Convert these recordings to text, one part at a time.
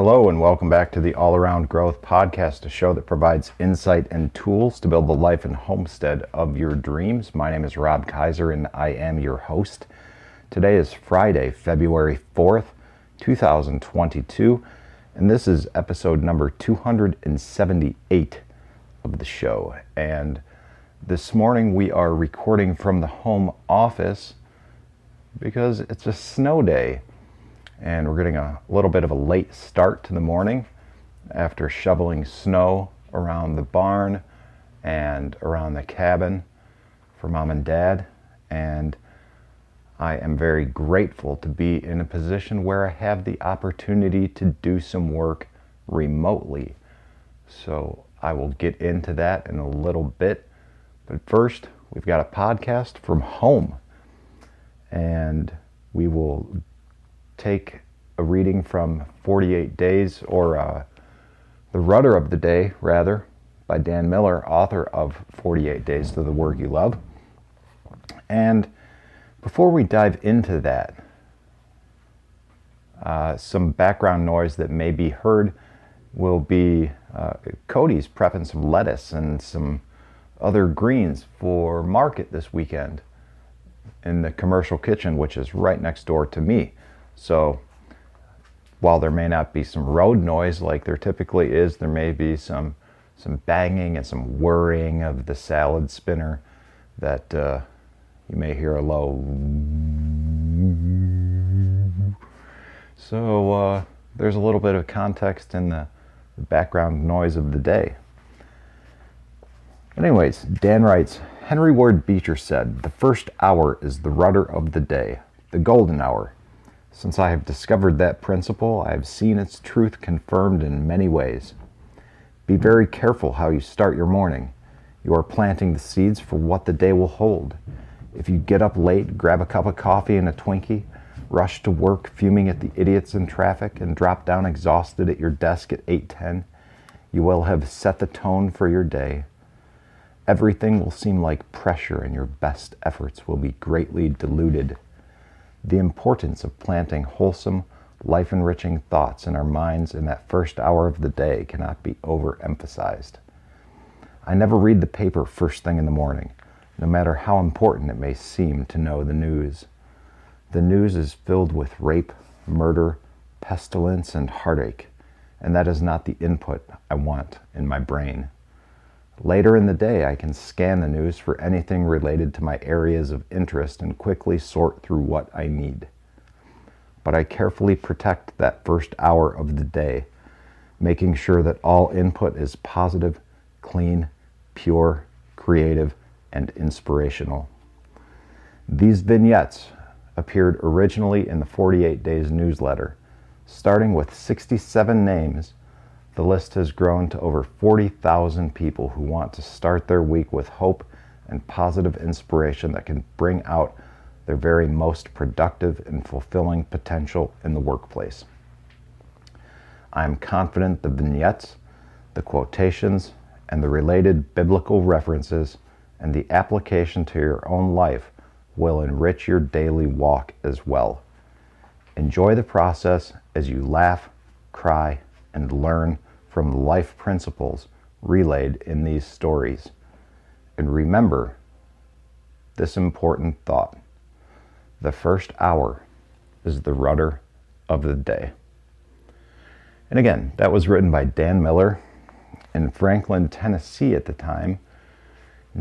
Hello and welcome back to the All Around Growth Podcast, a show that provides insight and tools to build the life and homestead of your dreams. My name is Rob Kaiser and I am your host. Today is Friday, February 4th, 2022, and this is episode number 278 of the show. And this morning we are recording from the home office because it's a snow day. And we're getting a little bit of a late start to the morning after shoveling snow around the barn and around the cabin for Mom and Dad. And I am very grateful to be in a position where I have the opportunity to do some work remotely. So I will get into that in a little bit. But first, we've got a podcast from home. And we will take a reading from 48 Days, or the Rudder of the Day, rather, by Dan Miller, author of 48 Days to the Work You Love. And before we dive into that, some background noise that may be heard will be Cody's prepping some lettuce and some other greens for market this weekend in the commercial kitchen, which is right next door to me. So while there may not be some road noise like there typically is, there may be some banging and some whirring of the salad spinner that you may hear a low. So there's a little bit of context in the background noise of the day. Anyways, Dan writes, Henry Ward Beecher said, "The first hour is the rudder of the day, the golden hour. Since I have discovered that principle, I have seen its truth confirmed in many ways. Be very careful how you start your morning. You are planting the seeds for what the day will hold. If you get up late, grab a cup of coffee and a Twinkie, rush to work fuming at the idiots in traffic, and drop down exhausted at your desk at 8:10, you will have set the tone for your day. Everything will seem like pressure and your best efforts will be greatly diluted. The importance of planting wholesome, life-enriching thoughts in our minds in that first hour of the day cannot be overemphasized. I never read the paper first thing in the morning, no matter how important it may seem to know the news. The news is filled with rape, murder, pestilence, and heartache, and that is not the input I want in my brain. Later in the day, I can scan the news for anything related to my areas of interest and quickly sort through what I need. But I carefully protect that first hour of the day, making sure that all input is positive, clean, pure, creative, and inspirational. These vignettes appeared originally in the 48 Days newsletter. Starting with 67 names, the list has grown to over 40,000 people who want to start their week with hope and positive inspiration that can bring out their very most productive and fulfilling potential in the workplace. I am confident the vignettes, the quotations, and the related biblical references and the application to your own life will enrich your daily walk as well. Enjoy the process as you laugh, cry, and learn from the life principles relayed in these stories. And remember this important thought: the first hour is the rudder of the day. And again, that was written by Dan Miller in Franklin, Tennessee at the time.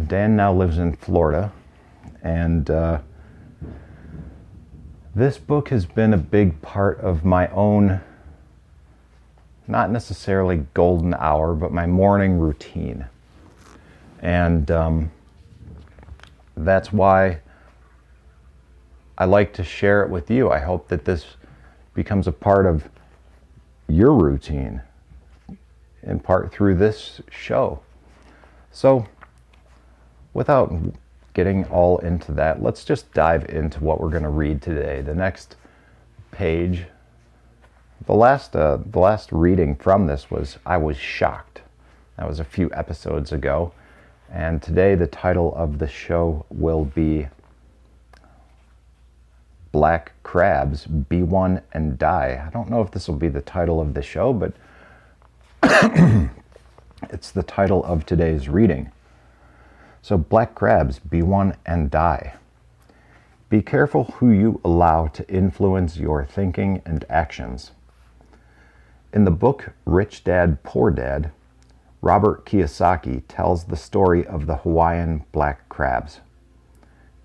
Dan now lives in Florida, and this book has been a big part of my own, not necessarily golden hour, but my morning routine. And that's why I like to share it with you. I hope that this becomes a part of your routine, in part through this show. So without getting all into that, let's just dive into what we're going to read today. The next page, the last reading from this was I Was Shocked. That was a few episodes ago. And today the title of the show will be black crabs, be one and die. I don't know if this will be the title of the show, but it's the title of today's reading. So, black crabs, be one and die. Be careful who you allow to influence your thinking and actions. In the book Rich Dad, Poor Dad, Robert Kiyosaki tells the story of the Hawaiian black crabs.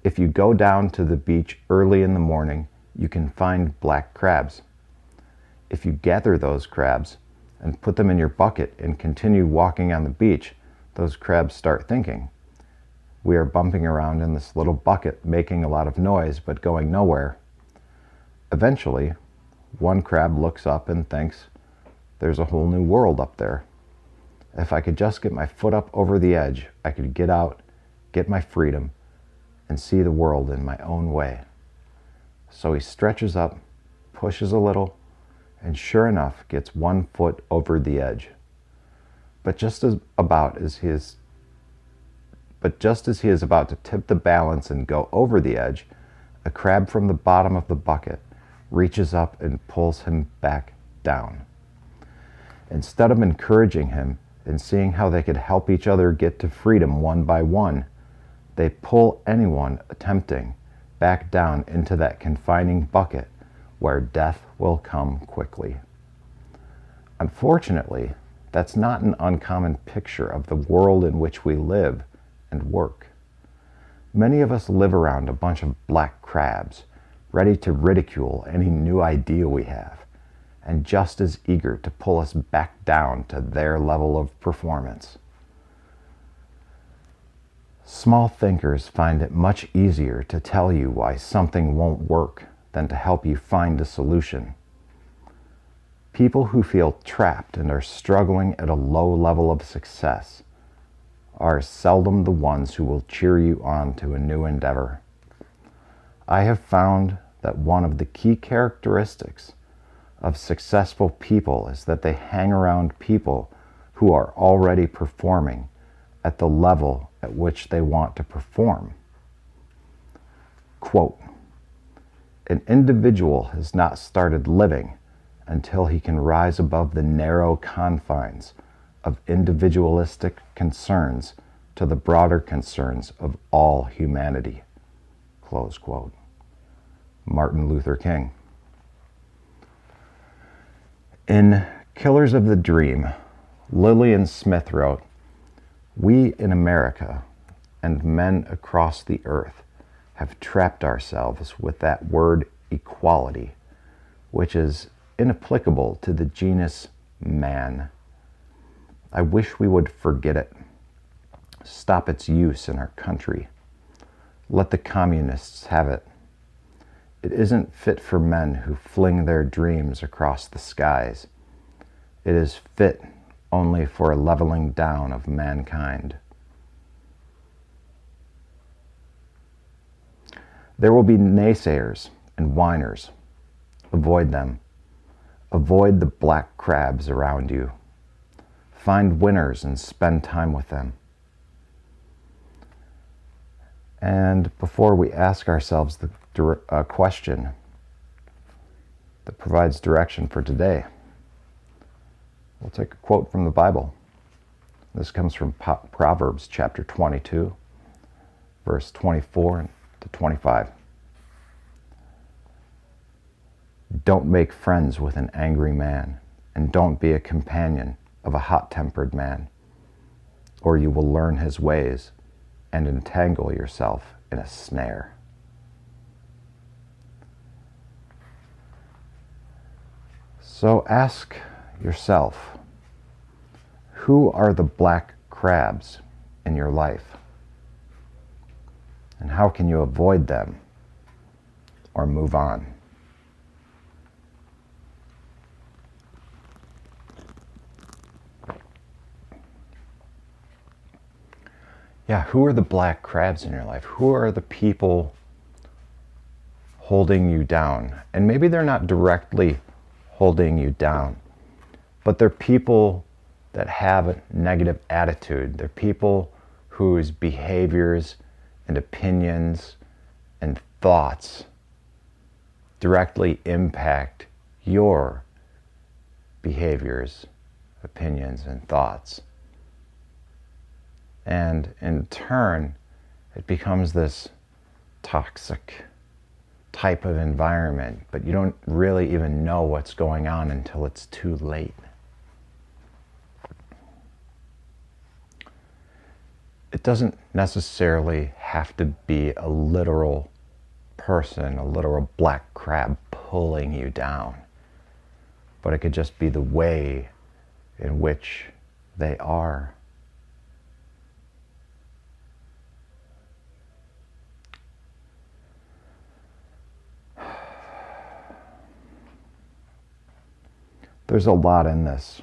If you go down to the beach early in the morning, you can find black crabs. If you gather those crabs and put them in your bucket and continue walking on the beach, those crabs start thinking, we are bumping around in this little bucket, making a lot of noise, but going nowhere. Eventually, one crab looks up and thinks, there's a whole new world up there. If I could just get my foot up over the edge, I could get out, get my freedom, and see the world in my own way. So he stretches up, pushes a little, and sure enough, gets 1 foot over the edge. But just as he is about to tip the balance and go over the edge, a crab from the bottom of the bucket reaches up and pulls him back down. Instead of encouraging him and seeing how they could help each other get to freedom one by one, they pull anyone attempting back down into that confining bucket where death will come quickly. Unfortunately, that's not an uncommon picture of the world in which we live and work. Many of us live around a bunch of black crabs, ready to ridicule any new idea we have, and just as eager to pull us back down to their level of performance. Small thinkers find it much easier to tell you why something won't work than to help you find a solution. People who feel trapped and are struggling at a low level of success are seldom the ones who will cheer you on to a new endeavor. I have found that one of the key characteristics of successful people is that they hang around people who are already performing at the level at which they want to perform. Quote, an individual has not started living until he can rise above the narrow confines of individualistic concerns to the broader concerns of all humanity. Close quote. Martin Luther King. In Killers of the Dream, Lillian Smith wrote, we in America and men across the earth have trapped ourselves with that word equality, which is inapplicable to the genus man. I wish we would forget it, stop its use in our country, let the communists have it. It isn't fit for men who fling their dreams across the skies. It is fit only for a leveling down of mankind. There will be naysayers and whiners. Avoid them. Avoid the black crabs around you. Find winners and spend time with them. And before we ask ourselves the question that provides direction for today, we'll take a quote from the Bible. This comes from Proverbs chapter 22, verse 24 to 25. Don't make friends with an angry man, and don't be a companion of a hot-tempered man, or you will learn his ways and entangle yourself in a snare. So ask yourself, who are the black crabs in your life? And how can you avoid them or move on? Yeah, who are the black crabs in your life? Who are the people holding you down? And maybe they're not directly holding you down, but they're people that have a negative attitude. They're people whose behaviors and opinions and thoughts directly impact your behaviors, opinions, and thoughts. And in turn, it becomes this toxic type of environment, but you don't really even know what's going on until it's too late. It doesn't necessarily have to be a literal person, a literal black crab pulling you down, but it could just be the way in which they are. There's a lot in this.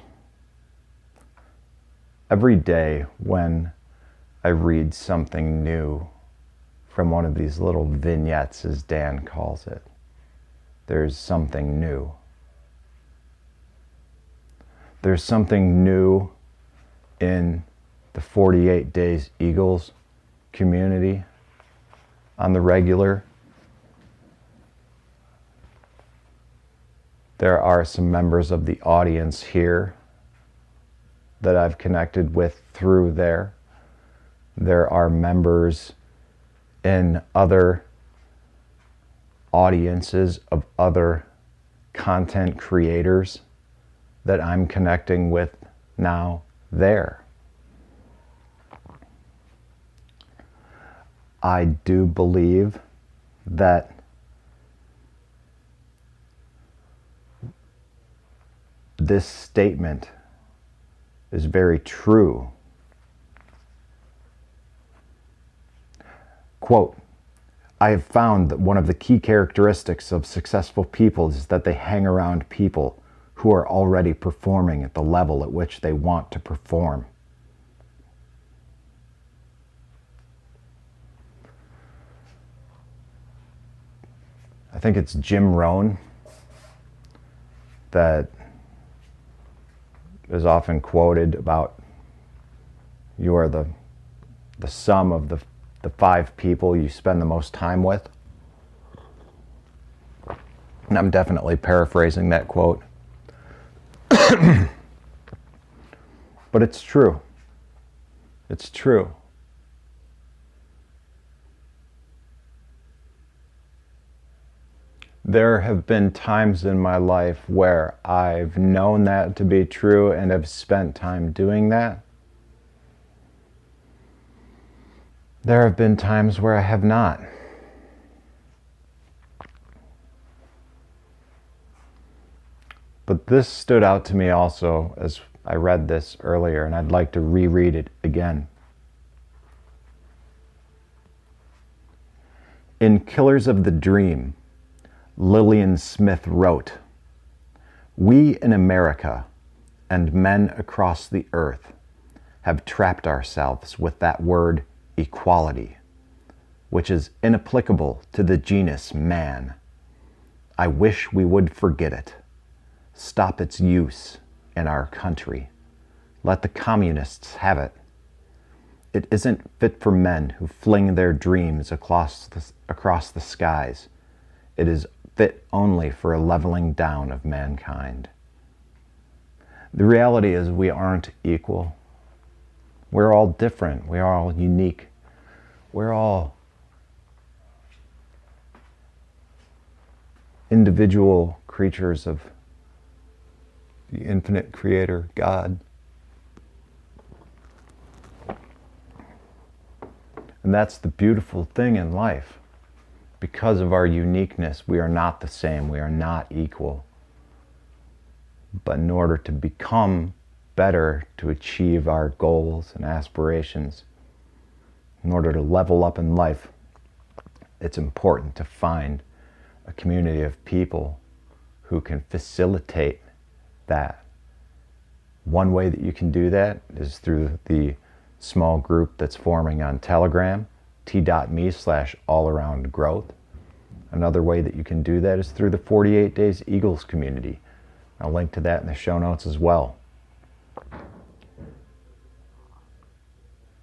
Every day when I read something new from one of these little vignettes, as Dan calls it, there's something new. There's something new in the 48 Days Eagles community on the regular. There are some members of the audience here that I've connected with through there. There are members in other audiences of other content creators that I'm connecting with now there. I do believe that this statement is very true. Quote, I have found that one of the key characteristics of successful people is that they hang around people who are already performing at the level at which they want to perform. I think it's Jim Rohn that is often quoted about you are the sum of the 5 people you spend the most time with. And I'm definitely paraphrasing that quote. But it's true. It's true. There have been times in my life where I've known that to be true and have spent time doing that. There have been times where I have not. But this stood out to me also as I read this earlier, and I'd like to reread it again. In Killers of the Dream, Lillian Smith wrote, "We in America and men across the earth have trapped ourselves with that word equality, which is inapplicable to the genus man. I wish we would forget it. Stop its use in our country. Let the communists have it. It isn't fit for men who fling their dreams across the skies. It is fit only for a leveling down of mankind." The reality is we aren't equal. We're all different. We are all unique. We're all individual creatures of the infinite creator, God. And that's the beautiful thing in life. Because of our uniqueness, we are not the same. We are not equal. But in order to become better, to achieve our goals and aspirations, in order to level up in life, it's important to find a community of people who can facilitate that. One way that you can do that is through the small group that's forming on Telegram, t.me/allaroundgrowth. Another way that you can do that is through the 48 Days Eagles community. I'll link to that in the show notes as well.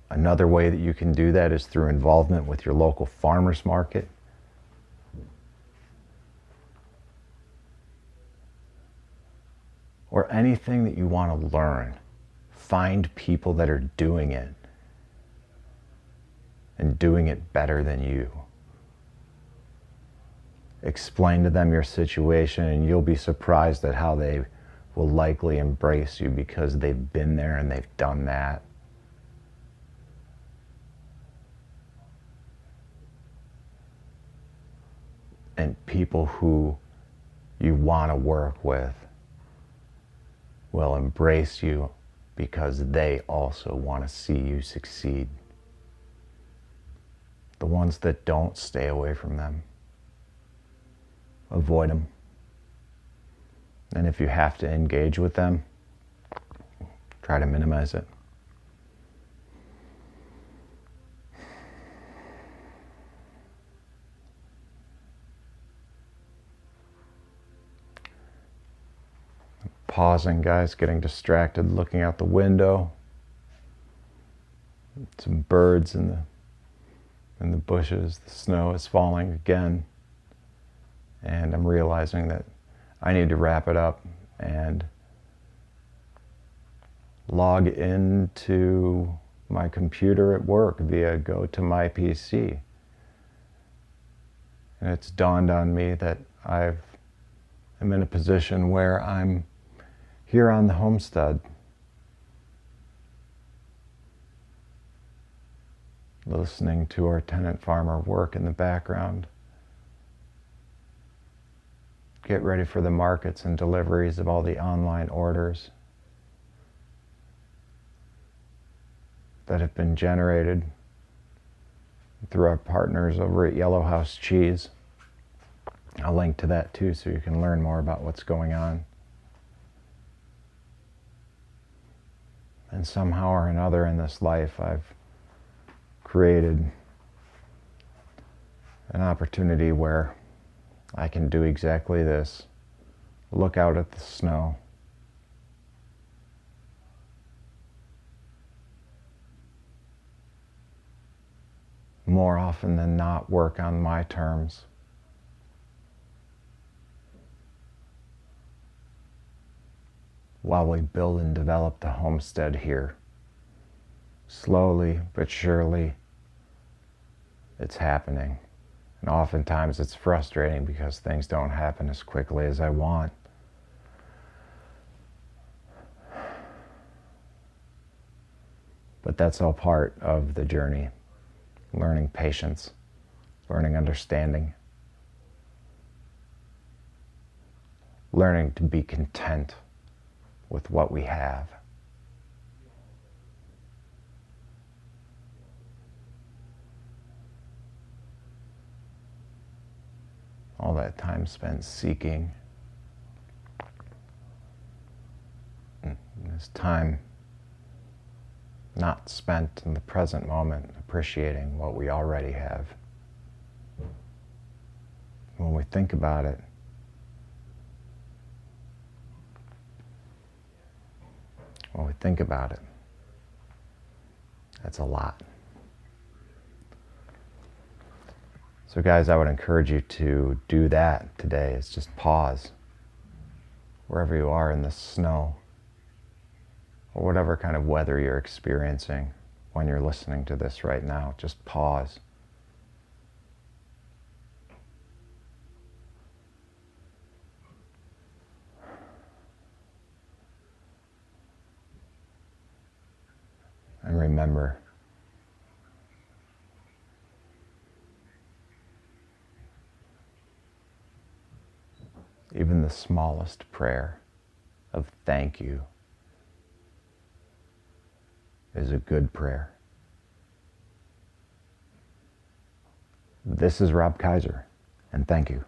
Another way that you can do that is through involvement with your local farmers market. or anything that you want to learn, find people that are doing it and doing it better than you. Explain to them your situation, and you'll be surprised at how they will likely embrace you because they've been there and they've done that. And people who you want to work with will embrace you because they also want to see you succeed. The ones that don't, stay away from them. Avoid them. And if you have to engage with them, try to minimize it. Pausing, guys, getting distracted, looking out the window. Some birds in the bushes. The snow is falling again. And I'm realizing that I need to wrap it up and log into my computer at work via Go to My PC. And it's dawned on me that I'm in a position where I'm here on the homestead, listening to our tenant farmer work in the background, get ready for the markets and deliveries of all the online orders that have been generated through our partners over at Yellow House Cheese. I'll link to that too so you can learn more about what's going on. And somehow or another in this life, I've created an opportunity where I can do exactly this. Look out at the snow. More often than not, work on my terms. While we build and develop the homestead here. Slowly but surely, it's happening. And oftentimes it's frustrating because things don't happen as quickly as I want. But that's all part of the journey. Learning patience, learning understanding, learning to be content with what we have. All that time spent seeking is time not spent in the present moment appreciating what we already have. When we think about it, that's a lot. So guys, I would encourage you to do that today, is just pause wherever you are in the snow or whatever kind of weather you're experiencing when you're listening to this right now. Just pause. And remember, even the smallest prayer of thank you is a good prayer. This is Rob Kaiser, and thank you.